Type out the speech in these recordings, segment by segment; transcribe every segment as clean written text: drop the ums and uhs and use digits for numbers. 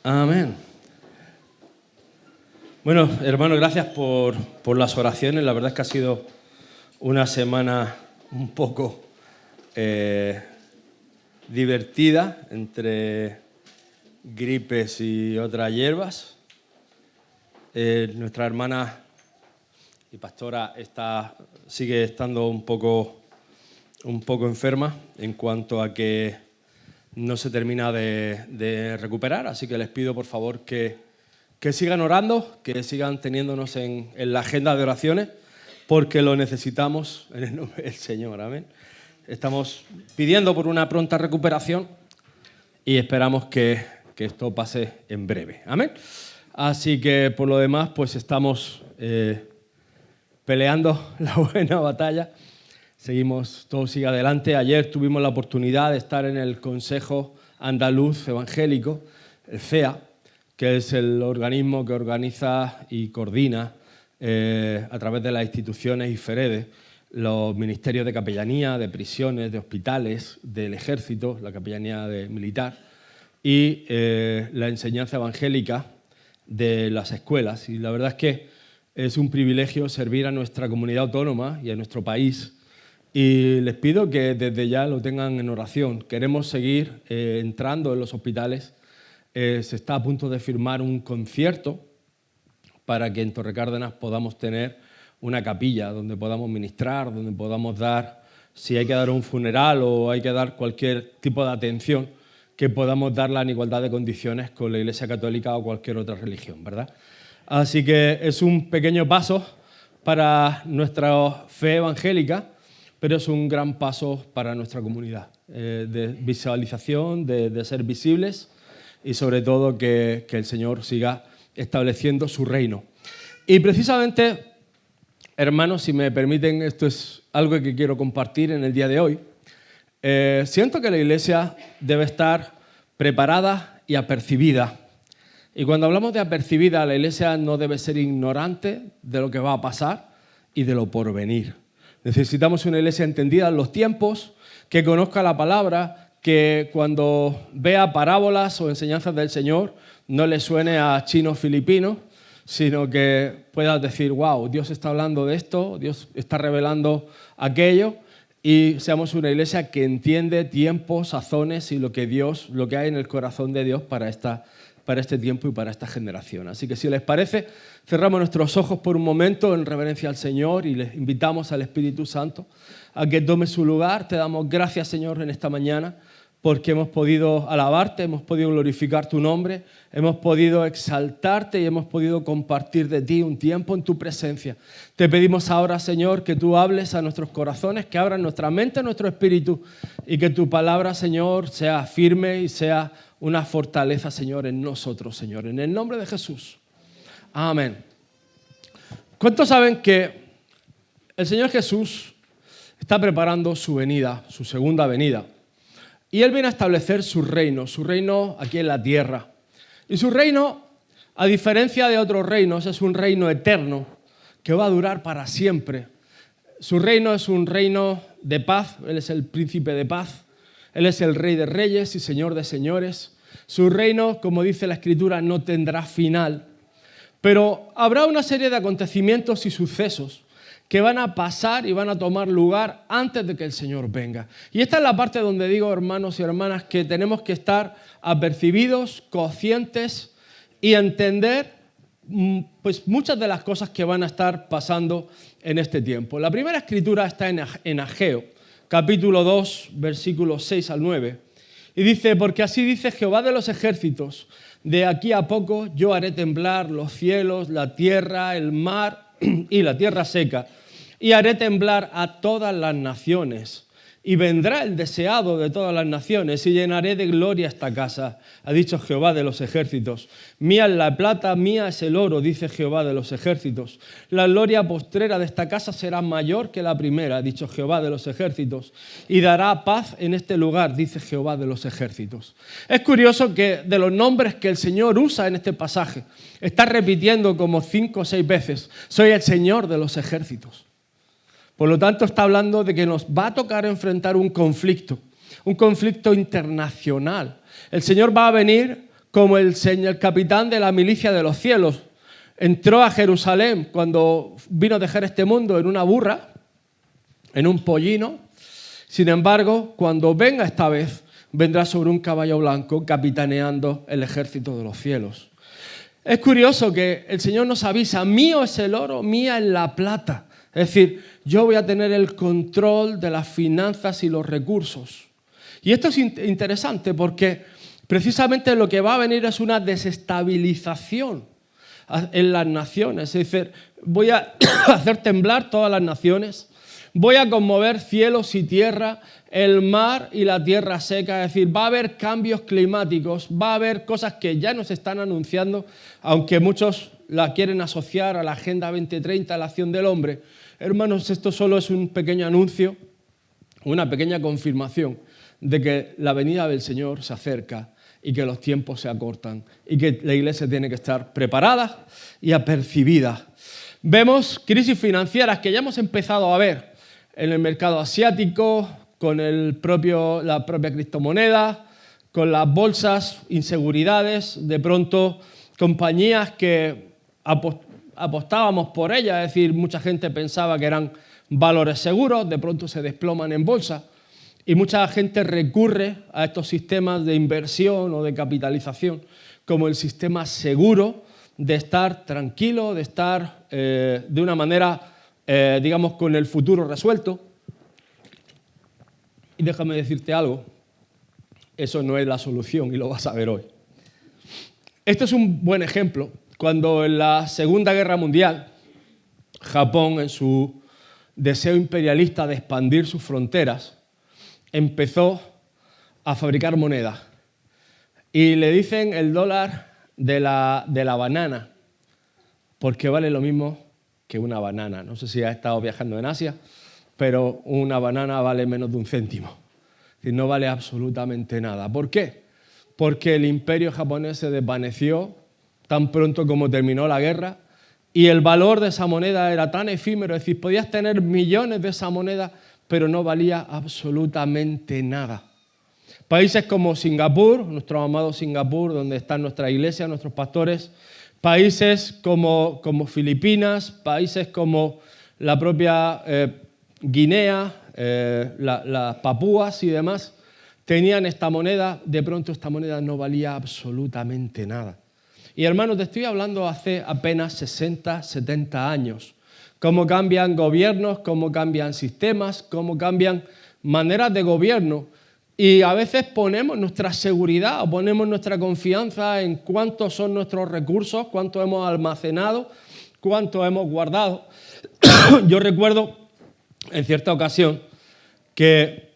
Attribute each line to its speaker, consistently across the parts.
Speaker 1: Amén. Bueno, hermanos, gracias por las oraciones. La verdad es que ha sido una semana un poco divertida entre gripes y otras hierbas. Nuestra hermana y pastora sigue estando un poco enferma en cuanto a que no se termina de recuperar, así que les pido por favor que sigan orando, que sigan teniéndonos en la agenda de oraciones, porque lo necesitamos en el nombre del Señor, amén. Estamos pidiendo por una pronta recuperación y esperamos que esto pase en breve, amén. Así que por lo demás, pues estamos peleando la buena batalla. Seguimos, todo sigue adelante. Ayer tuvimos la oportunidad de estar en el Consejo Andaluz Evangélico, el CEA, que es el organismo que organiza y coordina a través de las instituciones y FEREDE los ministerios de capellanía, de prisiones, de hospitales, del ejército, la capellanía militar y la enseñanza evangélica de las escuelas. Y la verdad es que es un privilegio servir a nuestra comunidad autónoma y a nuestro país. Y les pido que desde ya lo tengan en oración. Queremos seguir entrando en los hospitales. Se está a punto de firmar un concierto para que en Torrecárdenas podamos tener una capilla donde podamos ministrar, donde podamos dar, si hay que dar un funeral o hay que dar cualquier tipo de atención, que podamos darla en igualdad de condiciones con la Iglesia Católica o cualquier otra religión, ¿verdad? Así que es un pequeño paso para nuestra fe evangélica, pero es un gran paso para nuestra comunidad, de visualización, de ser visibles y sobre todo que el Señor siga estableciendo su reino. Y precisamente, hermanos, si me permiten, esto es algo que quiero compartir en el día de hoy. Siento que la Iglesia debe estar preparada y apercibida. Y cuando hablamos de apercibida, la Iglesia no debe ser ignorante de lo que va a pasar y de lo porvenir. Necesitamos una iglesia entendida en los tiempos, que conozca la palabra, que cuando vea parábolas o enseñanzas del Señor no le suene a chino filipino, sino que pueda decir, wow, Dios está hablando de esto, Dios está revelando aquello, y seamos una iglesia que entiende tiempos, sazones y lo que hay en el corazón de Dios para este tiempo y para esta generación. Así que si les parece, cerramos nuestros ojos por un momento en reverencia al Señor y les invitamos al Espíritu Santo a que tome su lugar. Te damos gracias, Señor, en esta mañana porque hemos podido alabarte, hemos podido glorificar tu nombre, hemos podido exaltarte y hemos podido compartir de ti un tiempo en tu presencia. Te pedimos ahora, Señor, que tú hables a nuestros corazones, que abras nuestra mente, nuestro espíritu y que tu palabra, Señor, sea firme y sea una fortaleza, Señor, en nosotros, Señor, en el nombre de Jesús. Amén. ¿Cuántos saben que el Señor Jesús está preparando su venida, su segunda venida? Y Él viene a establecer su reino aquí en la tierra. Y su reino, a diferencia de otros reinos, es un reino eterno que va a durar para siempre. Su reino es un reino de paz, Él es el príncipe de paz. Él es el Rey de Reyes y Señor de Señores. Su reino, como dice la Escritura, no tendrá final. Pero habrá una serie de acontecimientos y sucesos que van a pasar y van a tomar lugar antes de que el Señor venga. Y esta es la parte donde digo, hermanos y hermanas, que tenemos que estar apercibidos, conscientes y entender pues, muchas de las cosas que van a estar pasando en este tiempo. La primera Escritura está en Ageo, capítulo 2, versículos 6 al 9. Y dice, porque así dice Jehová de los ejércitos, de aquí a poco yo haré temblar los cielos, la tierra, el mar y la tierra seca, y haré temblar a todas las naciones. Y vendrá el deseado de todas las naciones y llenaré de gloria esta casa, ha dicho Jehová de los ejércitos. Mía es la plata, mía es el oro, dice Jehová de los ejércitos. La gloria postrera de esta casa será mayor que la primera, ha dicho Jehová de los ejércitos. Y dará paz en este lugar, dice Jehová de los ejércitos. Es curioso que de los nombres que el Señor usa en este pasaje, está repitiendo como 5 o 6 veces, soy el Señor de los ejércitos. Por lo tanto, está hablando de que nos va a tocar enfrentar un conflicto internacional. El Señor va a venir como el capitán de la milicia de los cielos. Entró a Jerusalén cuando vino a dejar este mundo en una burra, en un pollino. Sin embargo, cuando venga esta vez, vendrá sobre un caballo blanco capitaneando el ejército de los cielos. Es curioso que el Señor nos avisa, mío es el oro, mía es la plata. Es decir, yo voy a tener el control de las finanzas y los recursos. Y esto es interesante porque precisamente lo que va a venir es una desestabilización en las naciones. Es decir, voy a hacer temblar todas las naciones, voy a conmover cielos y tierra, el mar y la tierra seca. Es decir, va a haber cambios climáticos, va a haber cosas que ya nos están anunciando, aunque muchos la quieren asociar a la Agenda 2030, a la acción del hombre. Hermanos, esto solo es un pequeño anuncio, una pequeña confirmación de que la venida del Señor se acerca y que los tiempos se acortan y que la iglesia tiene que estar preparada y apercibida. Vemos crisis financieras que ya hemos empezado a ver en el mercado asiático, con la propia criptomoneda, con las bolsas, inseguridades, de pronto compañías que apostábamos por ellas, es decir, mucha gente pensaba que eran valores seguros, de pronto se desploman en bolsa y mucha gente recurre a estos sistemas de inversión o de capitalización como el sistema seguro de estar tranquilo, de estar de una manera, digamos, con el futuro resuelto. Y déjame decirte algo, eso no es la solución y lo vas a ver hoy. Este es un buen ejemplo. Cuando en la Segunda Guerra Mundial, Japón, en su deseo imperialista de expandir sus fronteras, empezó a fabricar moneda. Y le dicen el dólar de la banana, porque vale lo mismo que una banana. No sé si has estado viajando en Asia, pero una banana vale menos de un céntimo. Es decir, no vale absolutamente nada. ¿Por qué? Porque el imperio japonés se desvaneció tan pronto como terminó la guerra y el valor de esa moneda era tan efímero, es decir, podías tener millones de esa moneda, pero no valía absolutamente nada. Países como Singapur, nuestro amado Singapur, donde están nuestra iglesia, nuestros pastores, países como Filipinas, países como la propia Guinea, las Papúas y demás, tenían esta moneda, de pronto esta moneda no valía absolutamente nada. Y hermanos, te estoy hablando hace apenas 60, 70 años. Cómo cambian gobiernos, cómo cambian sistemas, cómo cambian maneras de gobierno. Y a veces ponemos nuestra seguridad o ponemos nuestra confianza en cuántos son nuestros recursos, cuánto hemos almacenado, cuánto hemos guardado. Yo recuerdo en cierta ocasión que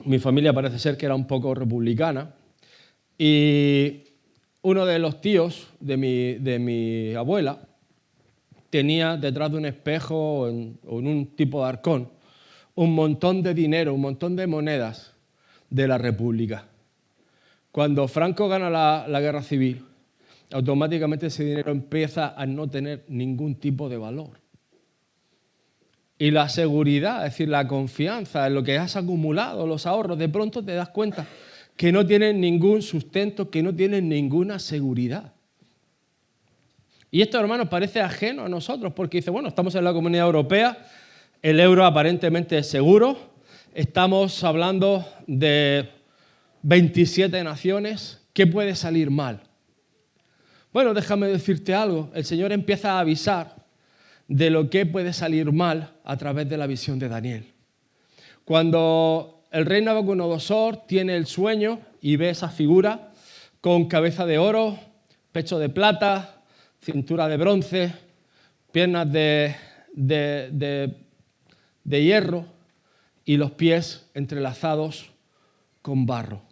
Speaker 1: mi familia parece ser que era un poco republicana y uno de los tíos de mi abuela tenía detrás de un espejo o en un tipo de arcón un montón de dinero, un montón de monedas de la República. Cuando Franco gana la guerra civil, automáticamente ese dinero empieza a no tener ningún tipo de valor. Y la seguridad, es decir, la confianza en lo que has acumulado, los ahorros, de pronto te das cuenta que no tienen ningún sustento, que no tienen ninguna seguridad. Y esto, hermanos, parece ajeno a nosotros, porque dice, bueno, estamos en la Comunidad Europea, el euro aparentemente es seguro, estamos hablando de 27 naciones, ¿qué puede salir mal? Bueno, déjame decirte algo, el Señor empieza a avisar de lo que puede salir mal a través de la visión de Daniel. Cuando el rey Nabucodonosor tiene el sueño y ve esa figura con cabeza de oro, pecho de plata, cintura de bronce, piernas de hierro y los pies entrelazados con barro.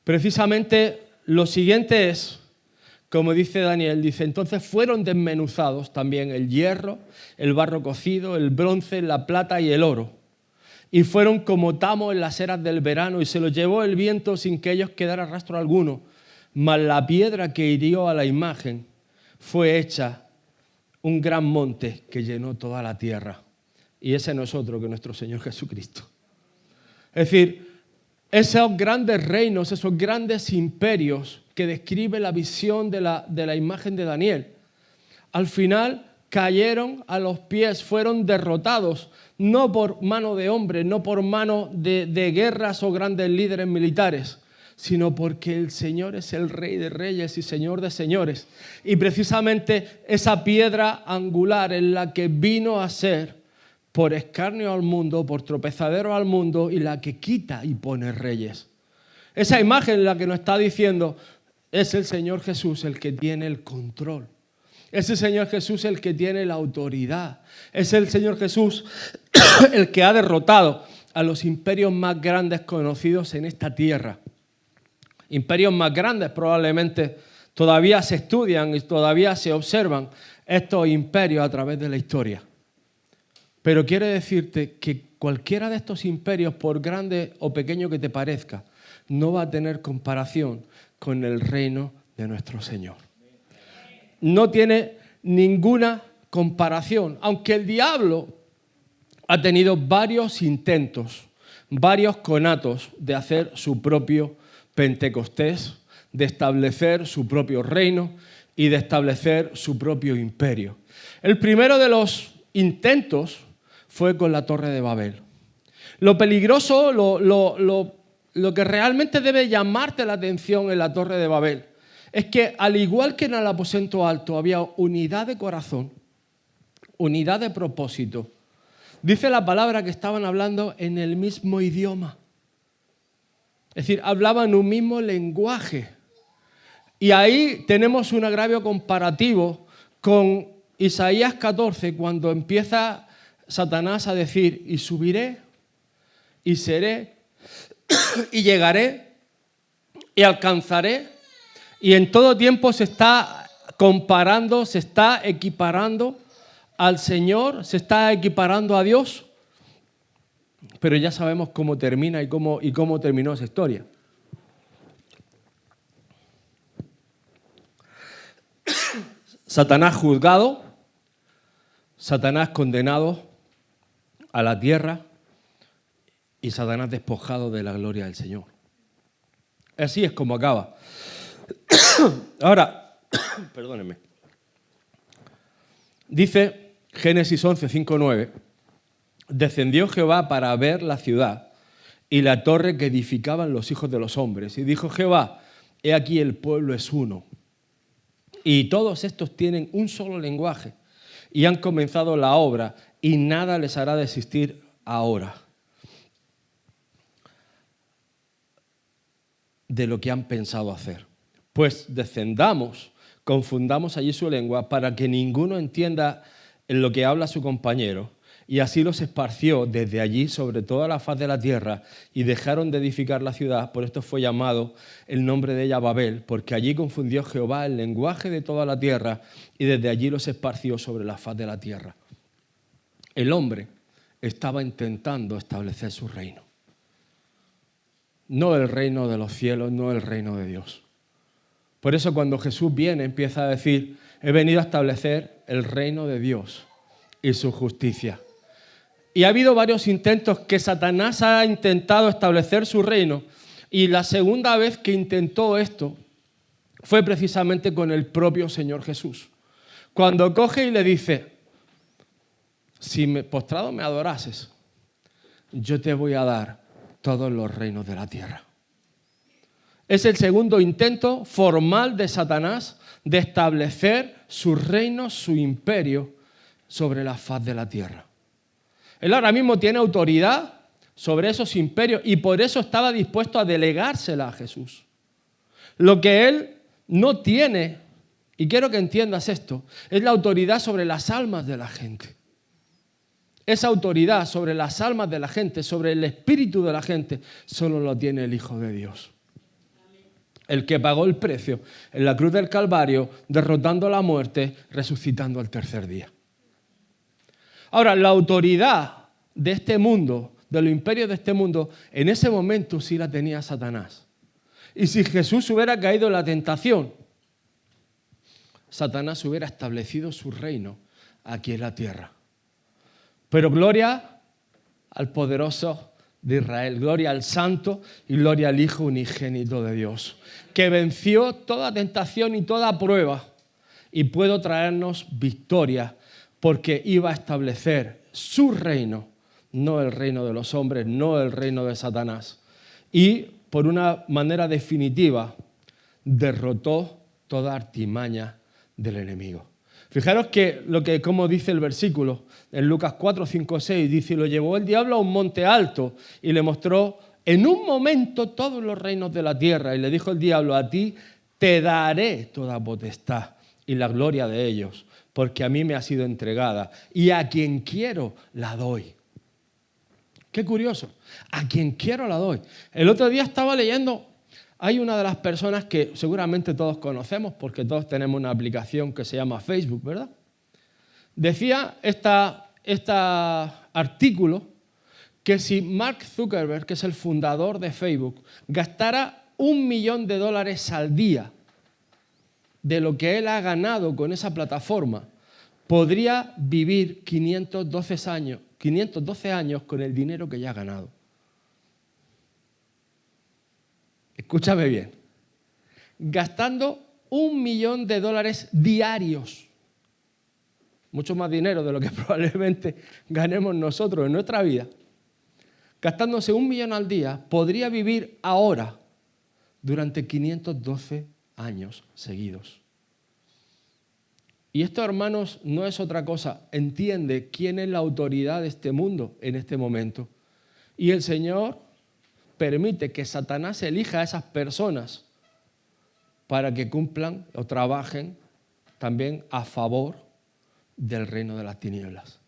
Speaker 1: Precisamente lo siguiente es, como dice Daniel, dice, entonces fueron desmenuzados también el hierro, el barro cocido, el bronce, la plata y el oro. Y fueron como tamo en las eras del verano y se los llevó el viento sin que ellos quedara rastro alguno. Mas la piedra que hirió a la imagen fue hecha un gran monte que llenó toda la tierra. Y ese no es otro que nuestro Señor Jesucristo. Es decir, esos grandes reinos, esos grandes imperios que describe la visión de la imagen de Daniel. Al final cayeron a los pies, fueron derrotados, no por mano de hombres, no por mano de guerras o grandes líderes militares, sino porque el Señor es el Rey de Reyes y Señor de Señores. Y precisamente esa piedra angular en la que vino a ser por escarnio al mundo, por tropezadero al mundo, y la que quita y pone reyes. Esa imagen en la que nos está diciendo es el Señor Jesús el que tiene el control. Es el Señor Jesús el que tiene la autoridad. Es el Señor Jesús el que ha derrotado a los imperios más grandes conocidos en esta tierra. Imperios más grandes probablemente todavía se estudian y todavía se observan estos imperios a través de la historia. Pero quiero decirte que cualquiera de estos imperios, por grande o pequeño que te parezca, no va a tener comparación con el reino de nuestro Señor. No tiene ninguna comparación, aunque el diablo ha tenido varios intentos, varios conatos de hacer su propio Pentecostés, de establecer su propio reino y de establecer su propio imperio. El primero de los intentos fue con la Torre de Babel. Lo peligroso, lo que realmente debe llamarte la atención en la Torre de Babel es que, al igual que en el aposento alto, había unidad de corazón, unidad de propósito. Dice la palabra que estaban hablando en el mismo idioma. Es decir, hablaban un mismo lenguaje. Y ahí tenemos un agravio comparativo con Isaías 14, cuando empieza Satanás a decir: y subiré, y seré, y llegaré, y alcanzaré. Y en todo tiempo se está comparando, se está equiparando al Señor, se está equiparando a Dios. Pero ya sabemos cómo termina y cómo terminó esa historia. Satanás juzgado, Satanás condenado a la tierra y Satanás despojado de la gloria del Señor. Así es como acaba. Ahora, perdónenme. Dice Génesis 11, 5, 9. Descendió Jehová para ver la ciudad y la torre que edificaban los hijos de los hombres. Y dijo Jehová: he aquí el pueblo es uno. Y todos estos tienen un solo lenguaje y han comenzado la obra y nada les hará desistir ahora de lo que han pensado hacer. Pues descendamos, confundamos allí su lengua para que ninguno entienda en lo que habla su compañero. Y así los esparció desde allí sobre toda la faz de la tierra y dejaron de edificar la ciudad. Por esto fue llamado el nombre de ella Babel, porque allí confundió Jehová el lenguaje de toda la tierra y desde allí los esparció sobre la faz de la tierra. El hombre estaba intentando establecer su reino. No el reino de los cielos, no el reino de Dios. Por eso cuando Jesús viene empieza a decir: he venido a establecer el reino de Dios y su justicia. Y ha habido varios intentos que Satanás ha intentado establecer su reino, y la segunda vez que intentó esto fue precisamente con el propio Señor Jesús. Cuando coge y le dice: si postrado me adorases, yo te voy a dar todos los reinos de la tierra. Es el segundo intento formal de Satanás de establecer su reino, su imperio sobre la faz de la tierra. Él ahora mismo tiene autoridad sobre esos imperios y por eso estaba dispuesto a delegársela a Jesús. Lo que él no tiene, y quiero que entiendas esto, es la autoridad sobre las almas de la gente. Esa autoridad sobre las almas de la gente, sobre el espíritu de la gente, solo lo tiene el Hijo de Dios. El que pagó el precio en la cruz del Calvario, derrotando la muerte, resucitando al tercer día. Ahora, la autoridad de este mundo, de los imperios de este mundo, en ese momento sí la tenía Satanás. Y si Jesús hubiera caído en la tentación, Satanás hubiera establecido su reino aquí en la tierra. Pero gloria al poderoso de Israel. Gloria al Santo y gloria al Hijo unigénito de Dios, que venció toda tentación y toda prueba y pudo traernos victoria porque iba a establecer su reino, no el reino de los hombres, no el reino de Satanás. Y por una manera definitiva derrotó toda artimaña del enemigo. Fijaros que como dice el versículo en Lucas 4, 5, 6, dice: lo llevó el diablo a un monte alto y le mostró en un momento todos los reinos de la tierra, y le dijo el diablo: a ti te daré toda potestad y la gloria de ellos, porque a mí me ha sido entregada y a quien quiero la doy. Qué curioso, a quien quiero la doy. El otro día estaba leyendo, hay una de las personas que seguramente todos conocemos porque todos tenemos una aplicación que se llama Facebook, ¿verdad? Decía este artículo que si Mark Zuckerberg, que es el fundador de Facebook, gastara $1 millón al día de lo que él ha ganado con esa plataforma, podría vivir 512 años con el dinero que ya ha ganado. Escúchame bien. Gastando $1 millón diarios. Mucho más dinero de lo que probablemente ganemos nosotros en nuestra vida. Gastándose $1 millón al día, podría vivir ahora durante 512 años seguidos. Y esto, hermanos, no es otra cosa. Entiende quién es la autoridad de este mundo en este momento. Y el Señor permite que Satanás elija a esas personas para que cumplan o trabajen también a favor del reino de las tinieblas.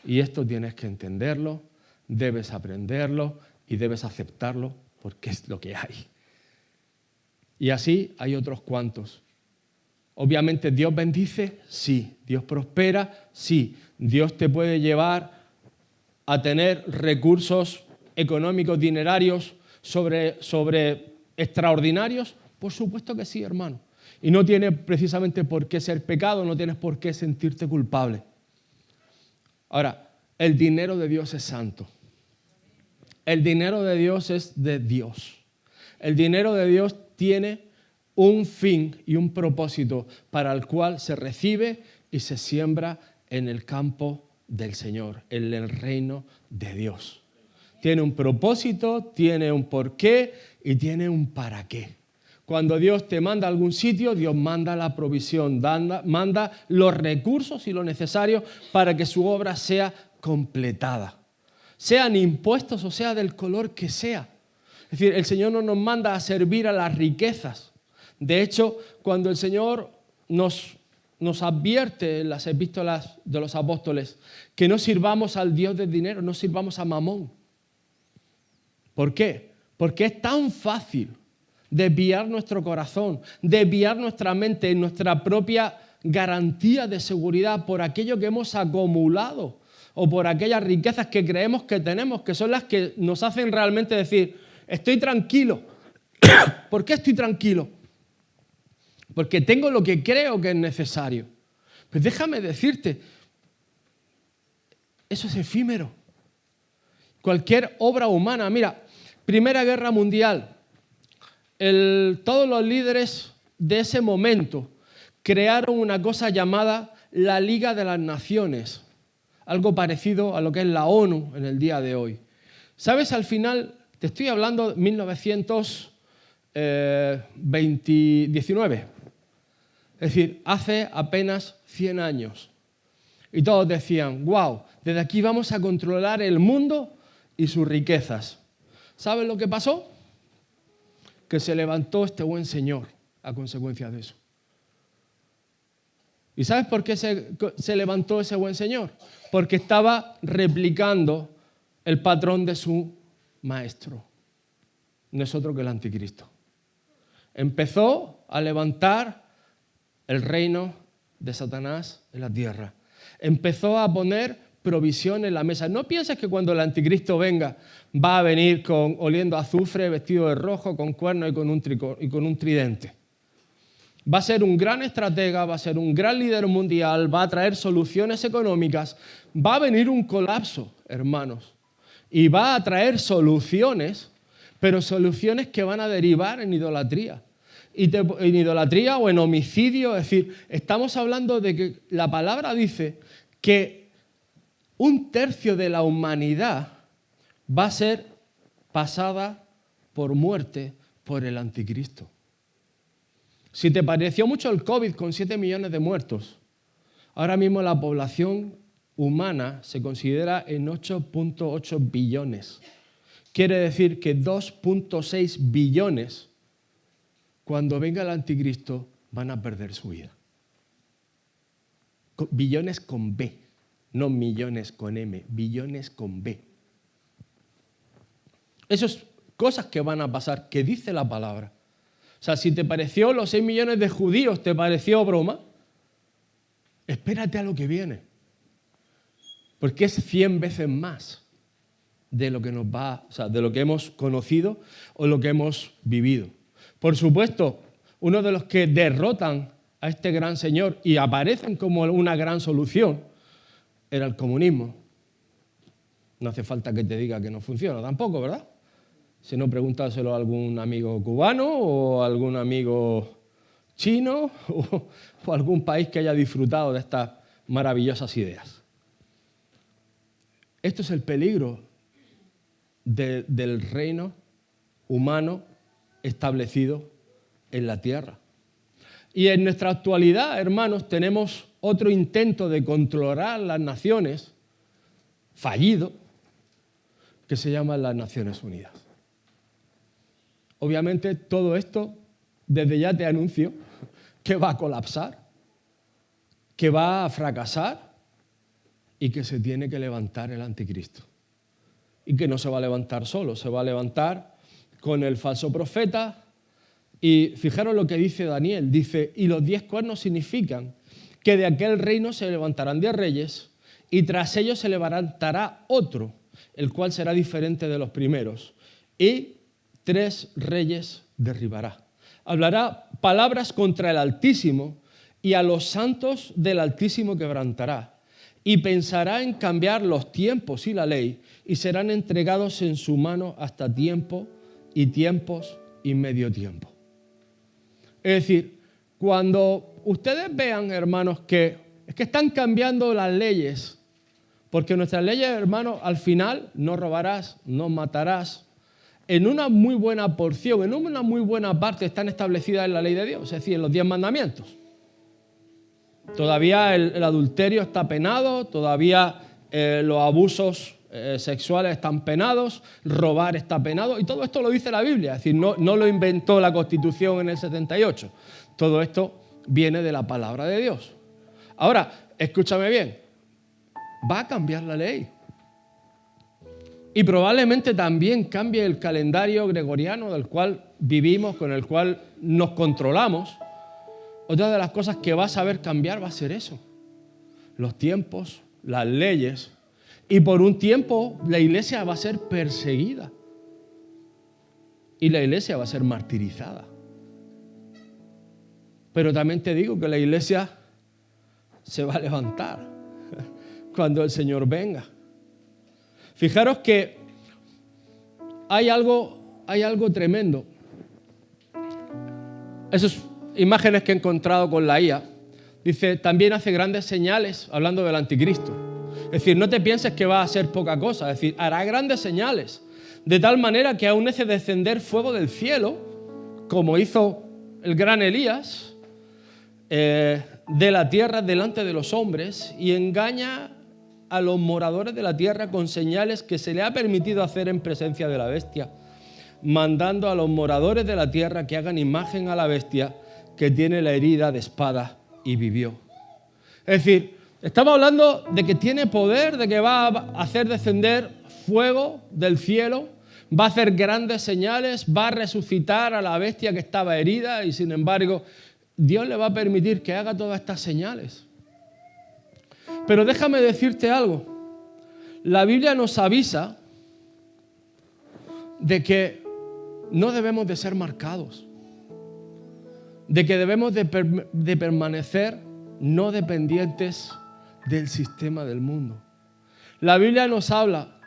Speaker 1: Y esto tienes que entenderlo, debes aprenderlo y debes aceptarlo porque es lo que hay. Y así hay otros cuantos. Obviamente Dios bendice, sí. Dios prospera, sí. Dios te puede llevar a tener recursos económicos, dinerarios, sobre extraordinarios. Por supuesto que sí, hermano. Y no tiene precisamente por qué ser pecado, no tienes por qué sentirte culpable. Ahora, el dinero de Dios es santo. El dinero de Dios es de Dios. El dinero de Dios tiene un fin y un propósito para el cual se recibe y se siembra en el campo del Señor, en el reino de Dios. Tiene un propósito, tiene un porqué y tiene un para qué. Cuando Dios te manda a algún sitio, Dios manda la provisión, manda los recursos y lo necesario para que su obra sea completada. Sean impuestos o sea del color que sea. Es decir, el Señor no nos manda a servir a las riquezas. De hecho, cuando el Señor nos advierte en las epístolas de los apóstoles que no sirvamos al Dios del dinero, no sirvamos a Mamón. ¿Por qué? Porque es tan fácil desviar nuestro corazón, desviar nuestra mente, nuestra propia garantía de seguridad por aquello que hemos acumulado o por aquellas riquezas que creemos que tenemos, que son las que nos hacen realmente decir: estoy tranquilo. ¿Por qué estoy tranquilo? Porque tengo lo que creo que es necesario. Pues déjame decirte, eso es efímero. Cualquier obra humana, mira, Primera Guerra Mundial, todos los líderes de ese momento crearon una cosa llamada la Liga de las Naciones, algo parecido a lo que es la ONU en el día de hoy. ¿Sabes? Al final, te estoy hablando de 1919, es decir, hace apenas 100 años. Y todos decían: wow, desde aquí vamos a controlar el mundo y sus riquezas. ¿Sabes lo que pasó? Que se levantó este buen señor a consecuencia de eso. ¿Y sabes por qué se levantó ese buen señor? Porque estaba replicando el patrón de su maestro. No es otro que el anticristo. Empezó a levantar el reino de Satanás en la tierra. Empezó a poner provisión en la mesa. No pienses que cuando el anticristo venga va a venir oliendo a azufre, vestido de rojo, con cuernos y con un tridente. Va a ser un gran estratega, va a ser un gran líder mundial, va a traer soluciones económicas, va a venir un colapso, hermanos. y va a traer soluciones, pero soluciones que van a derivar en idolatría. En idolatría o en homicidio, es decir, estamos hablando de que la palabra dice que 1/3 de la humanidad va a ser pasada por muerte por el anticristo. Si te pareció mucho el COVID con 7 millones de muertos, ahora mismo la población humana se considera en 8.8 billones. Quiere decir que 2.6 billones, cuando venga el anticristo, van a perder su vida. Billones con B, no millones con M, billones con B. Esas cosas que van a pasar, que dice la palabra. O sea, si te pareció los 6 millones de judíos, te pareció broma, espérate a lo que viene. Porque es 100 veces más de lo que de lo que hemos conocido o lo que hemos vivido. Por supuesto, uno de los que derrotan a este gran señor y aparecen como una gran solución era el comunismo. No hace falta que te diga que no funciona tampoco, ¿verdad? Si no, pregúntaselo a algún amigo cubano o a algún amigo chino o algún país que haya disfrutado de estas maravillosas ideas. Esto es el peligro del reino humano establecido en la tierra. Y en nuestra actualidad, hermanos, tenemos otro intento de controlar las naciones fallido que se llama las Naciones Unidas. Obviamente todo esto, desde ya te anuncio, que va a colapsar, que va a fracasar y que se tiene que levantar el anticristo. Y que no se va a levantar solo, se va a levantar con el falso profeta. Y fijaros lo que dice Daniel, dice, y los 10 cuernos significan que de aquel reino se levantarán 10 reyes y tras ellos se levantará otro, el cual será diferente de los primeros. Y 3 reyes derribará. Hablará palabras contra el Altísimo y a los santos del Altísimo quebrantará. Y pensará en cambiar los tiempos y la ley y serán entregados en su mano hasta tiempo y tiempos y medio tiempo. Es decir, cuando ustedes vean, hermanos, que es que están cambiando las leyes, porque nuestras leyes, hermanos, al final no robarás, no matarás, en una muy buena porción, en una muy buena parte están establecidas en la ley de Dios, es decir, en los 10 mandamientos. Todavía el adulterio está penado, todavía los abusos sexuales están penados, robar está penado, y todo esto lo dice la Biblia, es decir, no lo inventó la Constitución en el 78. Todo esto viene de la palabra de Dios. Ahora, escúchame bien, va a cambiar la ley. Y probablemente también cambie el calendario gregoriano del cual vivimos, con el cual nos controlamos. Otra de las cosas que vas a ver cambiar va a ser eso. Los tiempos, las leyes. Y por un tiempo la iglesia va a ser perseguida. Y la iglesia va a ser martirizada. Pero también te digo que la iglesia se va a levantar cuando el Señor venga. Fijaros que hay algo tremendo. Esas imágenes que he encontrado con la IA, dice, también hace grandes señales, hablando del anticristo. Es decir, no te pienses que va a ser poca cosa, es decir, hará grandes señales, de tal manera que aún hace descender fuego del cielo, como hizo el gran Elías, de la tierra delante de los hombres, y engaña a los moradores de la tierra con señales que se le ha permitido hacer en presencia de la bestia, mandando a los moradores de la tierra que hagan imagen a la bestia que tiene la herida de espada y vivió. Es decir, estamos hablando de que tiene poder, de que va a hacer descender fuego del cielo, va a hacer grandes señales, va a resucitar a la bestia que estaba herida y sin embargo Dios le va a permitir que haga todas estas señales. Pero déjame decirte algo. La Biblia nos avisa de que no debemos de ser marcados, de que debemos de permanecer no dependientes del sistema del mundo. La Biblia nos habla,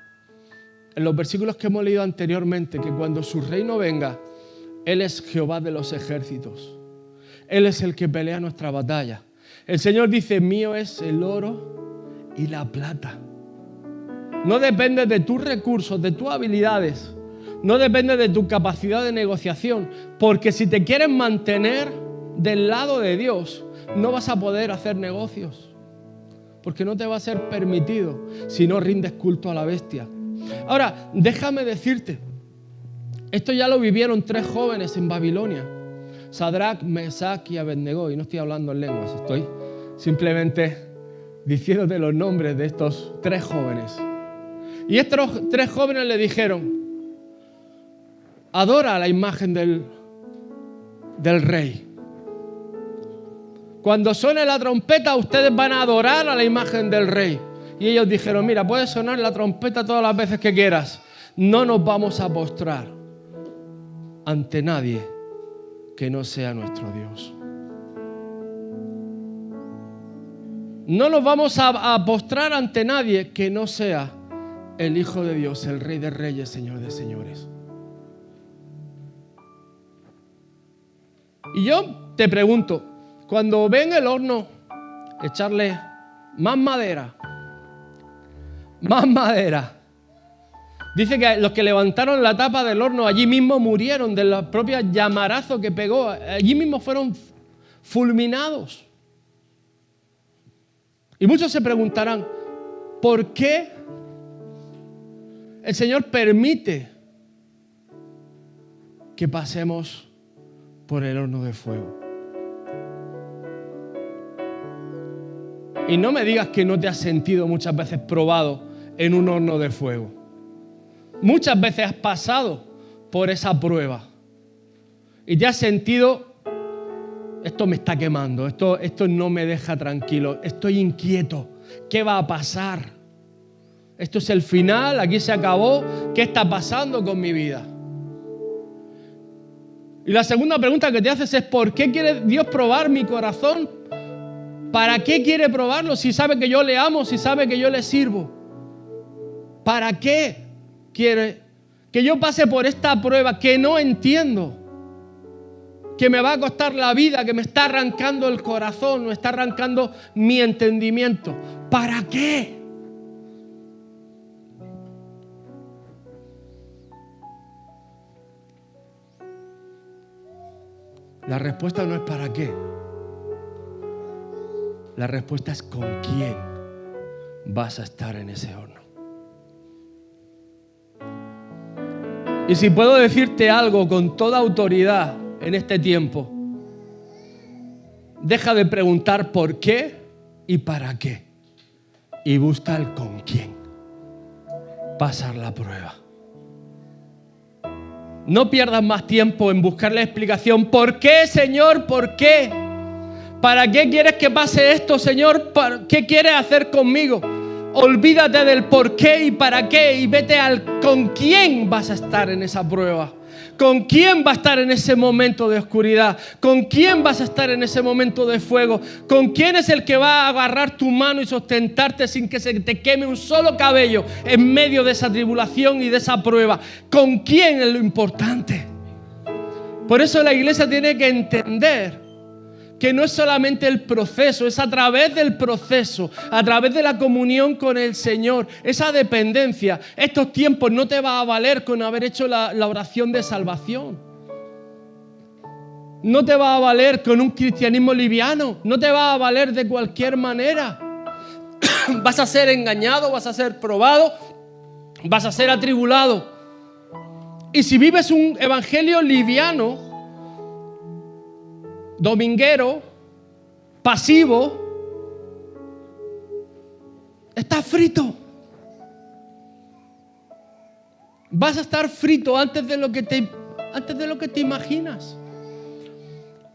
Speaker 1: en los versículos que hemos leído anteriormente, que cuando su reino venga, Él es Jehová de los ejércitos. Él es el que pelea nuestra batalla. El Señor dice, mío es el oro y la plata. No depende de tus recursos, de tus habilidades. No depende de tu capacidad de negociación. Porque si te quieres mantener del lado de Dios, no vas a poder hacer negocios. Porque no te va a ser permitido si no rindes culto a la bestia. Ahora, déjame decirte, esto ya lo vivieron 3 jóvenes en Babilonia. Sadrach, Mesach y Abednego. Y no estoy hablando en lenguas, estoy simplemente diciéndote los nombres de estos 3 jóvenes. Y estos 3 jóvenes le dijeron, adora la imagen del rey. Cuando suene la trompeta, ustedes van a adorar a la imagen del rey. Y ellos dijeron, mira, puede sonar la trompeta todas las veces que quieras. No nos vamos a postrar ante nadie que no sea nuestro Dios. No nos vamos a postrar ante nadie que no sea el Hijo de Dios, el Rey de Reyes, Señor de Señores. Y yo te pregunto, cuando ven el horno, echarle más madera. Dice que los que levantaron la tapa del horno allí mismo murieron de los propios llamarazos que pegó. Allí mismo fueron fulminados. Y muchos se preguntarán, ¿por qué el Señor permite que pasemos por el horno de fuego? Y no me digas que no te has sentido muchas veces probado en un horno de fuego. Muchas veces has pasado por esa prueba y te has sentido, esto me está quemando, esto no me deja tranquilo, estoy inquieto, ¿qué va a pasar? Esto es el final, aquí se acabó, ¿qué está pasando con mi vida? Y la segunda pregunta que te haces es, ¿por qué quiere Dios probar mi corazón? ¿Para qué quiere probarlo si sabe que yo le amo, si sabe que yo le sirvo? ¿Para qué quiere que yo pase por esta prueba que no entiendo? Que me va a costar la vida, que me está arrancando el corazón, me está arrancando mi entendimiento. ¿Para qué? La respuesta no es para qué. La respuesta es con quién vas a estar en ese horno. Y si puedo decirte algo con toda autoridad en este tiempo, deja de preguntar por qué y para qué. Y busca el con quién pasar la prueba. No pierdas más tiempo en buscar la explicación. ¿Por qué, Señor? ¿Por qué? ¿Para qué quieres que pase esto, Señor? ¿Qué quieres hacer conmigo? Olvídate del por qué y para qué y vete al con quién vas a estar en esa prueba. ¿Con quién va a estar en ese momento de oscuridad? ¿Con quién vas a estar en ese momento de fuego? ¿Con quién es el que va a agarrar tu mano y sustentarte sin que se te queme un solo cabello en medio de esa tribulación y de esa prueba? ¿Con quién es lo importante? Por eso la iglesia tiene que entender que no es solamente el proceso, es a través del proceso, a través de la comunión con el Señor, esa dependencia. Estos tiempos no te va a valer con haber hecho la oración de salvación. No te va a valer con un cristianismo liviano, no te va a valer de cualquier manera. Vas a ser engañado, vas a ser probado, vas a ser atribulado. Y si vives un evangelio liviano, dominguero, pasivo, estás frito. Vas a estar frito antes de lo que te imaginas.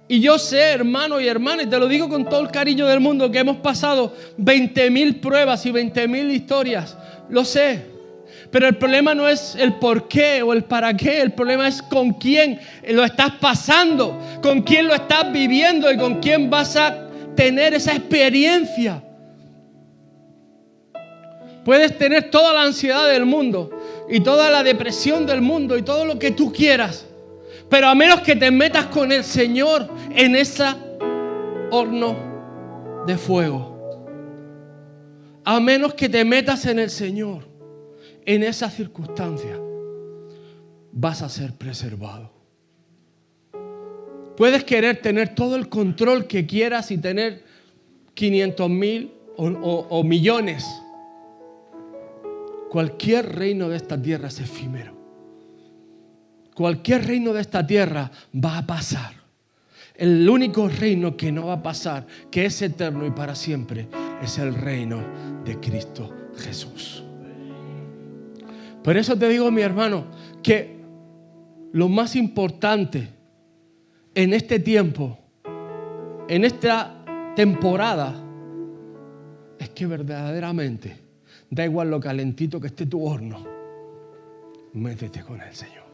Speaker 1: Y yo sé, hermano y hermana, y te lo digo con todo el cariño del mundo, que hemos pasado 20.000 pruebas y 20.000 historias. Lo sé. Pero el problema no es el por qué o el para qué. El problema es con quién lo estás pasando, con quién lo estás viviendo y con quién vas a tener esa experiencia. Puedes tener toda la ansiedad del mundo. y toda la depresión del mundo y todo lo que tú quieras. Pero a menos que te metas con el Señor en ese horno de fuego, a menos que te metas en el Señor en esa circunstancia, vas a ser preservado. Puedes querer tener todo el control que quieras y tener 500,000 o millones. Cualquier reino de esta tierra es efímero. Cualquier reino de esta tierra va a pasar. El único reino que no va a pasar, que es eterno y para siempre, es el reino de Cristo Jesús. Por eso te digo, mi hermano, que lo más importante en este tiempo, en esta temporada, es que verdaderamente, da igual lo calentito que esté tu horno, métete con el Señor.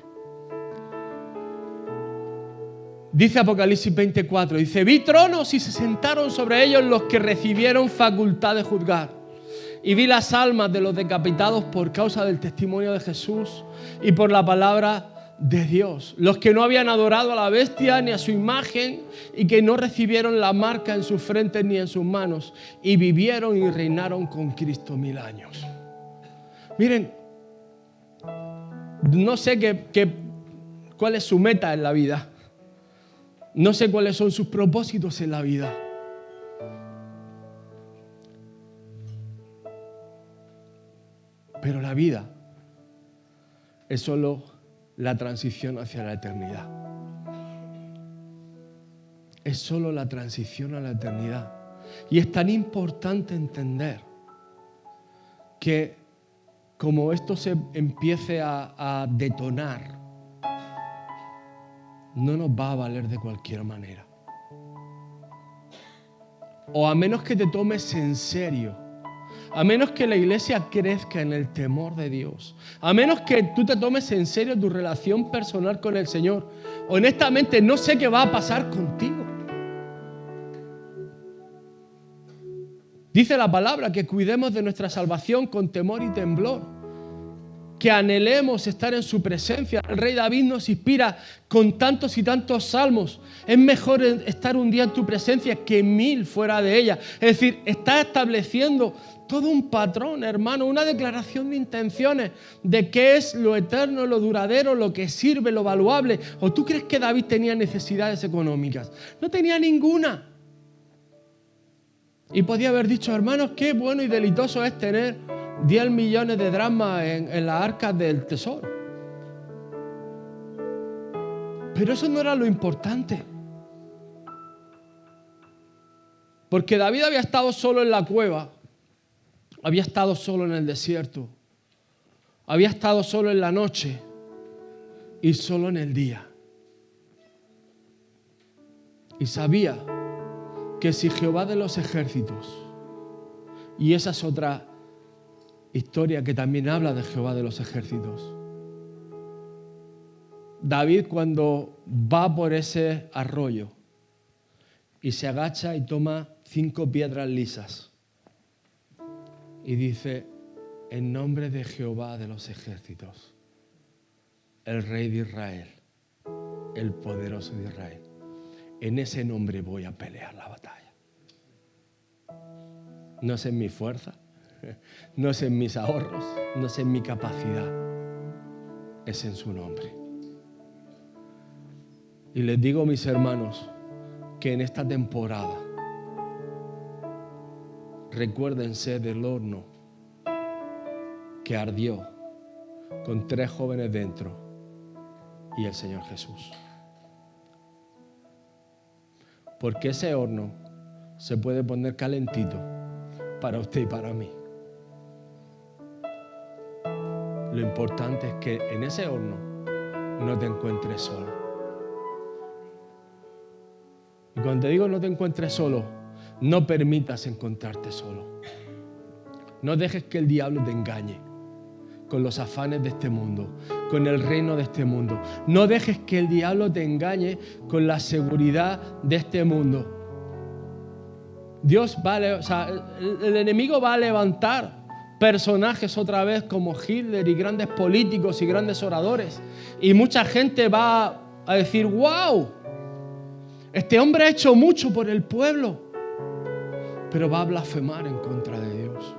Speaker 1: Dice Apocalipsis 24, dice: vi tronos y se sentaron sobre ellos los que recibieron facultad de juzgar. Y vi las almas de los decapitados por causa del testimonio de Jesús y por la palabra de Dios. Los que no habían adorado a la bestia ni a su imagen y que no recibieron la marca en sus frentes ni en sus manos. Y vivieron y reinaron con Cristo 1000 años. Miren, no sé cuál es su meta en la vida. No sé cuáles son sus propósitos en la vida. Pero la vida es solo la transición hacia la eternidad. Es solo la transición a la eternidad. Y es tan importante entender que como esto se empiece a detonar, no nos va a valer de cualquier manera. O a menos que te tomes en serio, a menos que la iglesia crezca en el temor de Dios, a menos que tú te tomes en serio tu relación personal con el Señor, honestamente no sé qué va a pasar contigo. Dice la palabra que cuidemos de nuestra salvación con temor y temblor, que anhelemos estar en su presencia. El rey David nos inspira con tantos y tantos salmos. Es mejor estar un día en tu presencia que 1000 fuera de ella. Es decir, está estableciendo todo un patrón, hermano, una declaración de intenciones de qué es lo eterno, lo duradero, lo que sirve, lo valuable. ¿O tú crees que David tenía necesidades económicas? No tenía ninguna. Y podía haber dicho: hermanos, qué bueno y deleitoso es tener 10 millones de dracmas en las arcas del tesoro. Pero eso no era lo importante. Porque David había estado solo en la cueva, había estado solo en el desierto, había estado solo en la noche y solo en el día. Y sabía que si Jehová de los ejércitos, y esa es otra historia que también habla de Jehová de los ejércitos. David, cuando va por ese arroyo y se agacha y toma 5 piedras lisas y dice: en nombre de Jehová de los ejércitos, el Rey de Israel, el poderoso de Israel, en ese nombre voy a pelear la batalla. No es en mi fuerza, no es en mis ahorros, no es en mi capacidad, es en su nombre. Y les digo, mis hermanos, que en esta temporada recuérdense del horno que ardió con 3 jóvenes dentro y el Señor Jesús. Porque ese horno se puede poner calentito para usted y para mí. Lo importante es que en ese horno no te encuentres solo. Y cuando te digo no te encuentres solo, no permitas encontrarte solo. No dejes que el diablo te engañe con los afanes de este mundo, con el reino de este mundo. No dejes que el diablo te engañe con la seguridad de este mundo. El enemigo va a levantar personajes otra vez como Hitler y grandes políticos y grandes oradores. Y mucha gente va a decir, wow, este hombre ha hecho mucho por el pueblo, pero va a blasfemar en contra de Dios.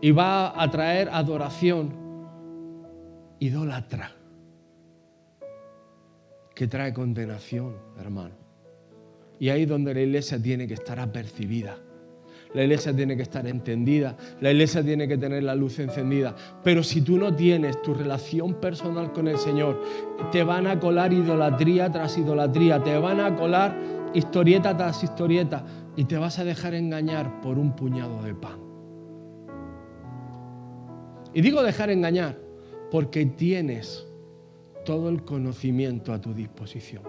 Speaker 1: Y va a traer adoración idólatra, que trae condenación, hermano. Y ahí es donde la iglesia tiene que estar apercibida. La iglesia tiene que estar entendida. La iglesia tiene que tener la luz encendida. Pero si tú no tienes tu relación personal con el Señor, te van a colar idolatría tras idolatría. Te van a colar historieta tras historieta. Y te vas a dejar engañar por un puñado de pan. Y digo dejar engañar porque tienes todo el conocimiento a tu disposición.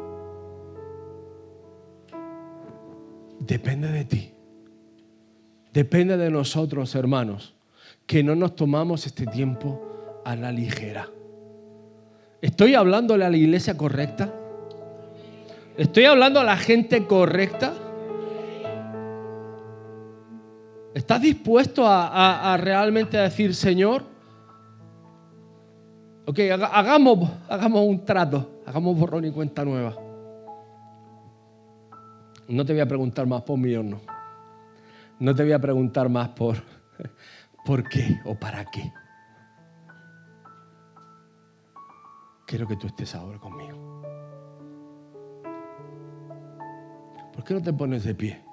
Speaker 1: Depende de ti. Depende de nosotros, hermanos, que no nos tomamos este tiempo a la ligera. ¿Estoy hablándole a la iglesia correcta? ¿Estoy hablando a la gente correcta? ¿Estás dispuesto a realmente decir, Señor, ok, hagamos un trato, hagamos borrón y cuenta nueva? No te voy a preguntar más por mi horno. No te voy a preguntar más por qué o para qué. Quiero que tú estés ahora conmigo. ¿Por qué no te pones de pie?